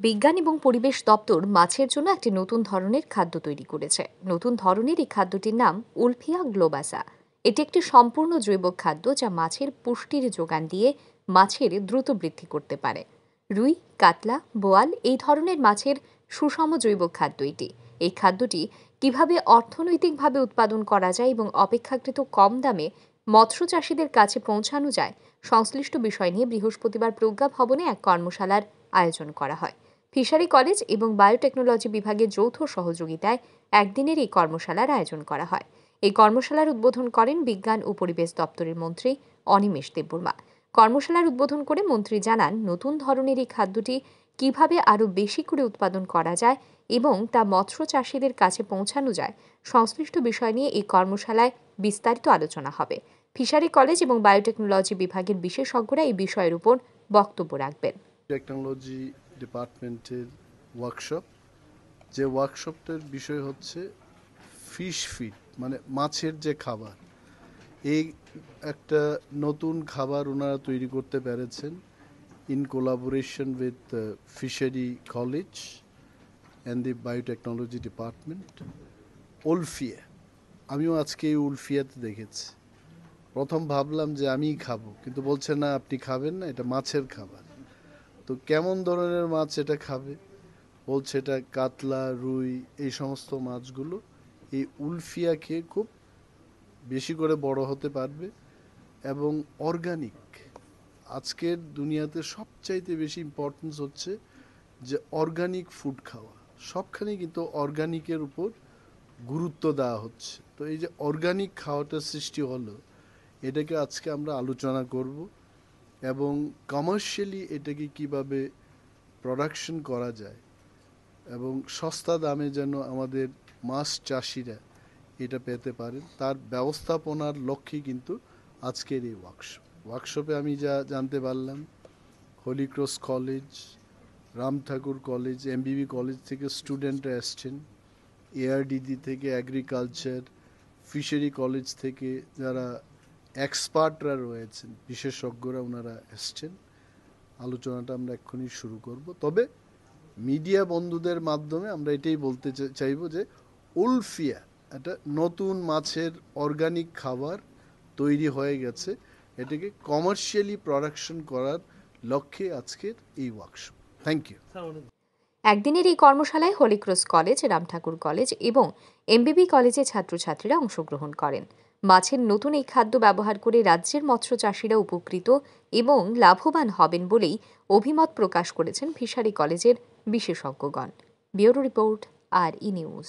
বিজ্ঞান এবং পরিবেশ দপ্তর মাছের জন্য একটি নতুন ধরনের খাদ্য তৈরি করেছে। নতুন ধরনের এই খাদ্যটির নাম উলফিয়া গ্লোবাসা। এটি একটি সম্পূর্ণ জৈব খাদ্য যা মাছের পুষ্টির যোগান দিয়ে মাছের দ্রুত বৃদ্ধি করতে পারে। রুই, কাতলা, বোয়াল এই ধরনের মাছের সুষম জৈব খাদ্য এটি। এই খাদ্যটি কিভাবে অর্থনৈতিকভাবে উৎপাদন করা যায় এবং অপেক্ষাকৃত কম দামে মৎস্য চাষীদের কাছে পৌঁছানো যায়, সংশ্লিষ্ট বিষয় নিয়ে বৃহস্পতিবার প্রজ্ঞা ভবনে এক কর্মশালার আয়োজন করা হয়। ফিশারি কলেজ এবং বায়োটেকনোলজি বিভাগের যৌথ সহযোগিতায় একদিনের এই কর্মশালার আয়োজন করা হয়। এই কর্মশালার উদ্বোধন করেন বিজ্ঞান ও পরিবেশ দপ্তরের মন্ত্রী অনিমেষ দেববর্মা। কর্মশালার উদ্বোধন করে মন্ত্রী জানান, নতুন ধরনের এই খাদ্যটি কিভাবে আরও বেশি করে উৎপাদন করা যায় এবং তা মৎস্য চাষীদের কাছে পৌঁছানো যায়, সংশ্লিষ্ট বিষয় নিয়ে এই কর্মশালায় বিস্তারিত আলোচনা হবে। ফিশারি কলেজ এবং বায়োটেকনোলজি বিভাগের বিশেষজ্ঞরা এই বিষয়ের উপর বক্তব্য রাখবেন। টেকনোলজি ডিপার্টমেন্টের ওয়ার্কশপ, যে ওয়ার্কশপটার বিষয় হচ্ছে ফিশ ফিড, মানে মাছের যে খাবার। এই একটা নতুন খাবার ওনারা তৈরি করতে পেরেছেন in collaboration with fishery college and the biotechnology department. Wolffia, আমিও আজকে এই উলফিয়াতে দেখেছি। প্রথম ভাবলাম যে আমিই খাবো, কিন্তু বলছে না, আপনি খাবেন না, এটা মাছের খাবার। তো কেমন ধরনের মাছ এটা খাবে? বলছে এটা কাতলা, রুই, এই সমস্ত মাছগুলো এই উলফিয়া খেয়ে খুব বেশি করে বড় হতে পারবে এবং অর্গানিক। আজকের দুনিয়াতে সবচাইতে বেশি ইম্পর্টেন্স হচ্ছে যে অর্গানিক ফুড খাওয়া। সবখানেই কিন্তু অর্গানিকের উপর গুরুত্ব দেওয়া হচ্ছে। তো এই যে অর্গানিক খাওয়াটার সৃষ্টি হলো, এটাকে আজকে আমরা আলোচনা করব এবং কমার্শিয়ালি এটাকে কিভাবে প্রোডাকশন করা যায় এবং সস্তা দামে যেন আমাদের মাছ চাষিরা এটা পেতে পারেন, তার ব্যবস্থাপনার লক্ষ্যে কিন্তু আজকের এই ওয়ার্কশপে আমি যা জানতে পারলাম, হোলি ক্রস কলেজ, রাম ঠাকুর কলেজ, এমবিবি কলেজ থেকে স্টুডেন্টরা এসছেন, এআরডিডি থেকে, এগ্রিকালচার, ফিশারি কলেজ থেকে যারা এক্সপার্টরা রয়েছেন, বিশেষজ্ঞরা, ওনারা এসছেন। আলোচনাটা আমরা এক্ষুনি শুরু করব। তবে মিডিয়া বন্ধুদের মাধ্যমে আমরা এটাই বলতে চাইব যে উলফিয়া একটা নতুন মাছের অর্গানিক খাবার তৈরি হয়ে গেছে। এটাকে কমার্শিয়ালি প্রোডাকশন করার লক্ষ্যে আজকের এই ওয়ার্কশপ। Thank you. একদিনের এই কর্মশালায় হোলি ক্রস কলেজ, রাম ঠাকুর কলেজ এবং এমবিবি কলেজের ছাত্রছাত্রীরা অংশগ্রহণ করেন। মাছের নতুন এই খাদ্য ব্যবহার করে রাজ্যের মৎস্য চাষিরা উপকৃত এবং লাভবান হবেন বলেই অভিমত প্রকাশ করেছেন ফিশারি কলেজের বিশেষজ্ঞগণ। ব্যুরো রিপোর্ট, আর ই নিউজ।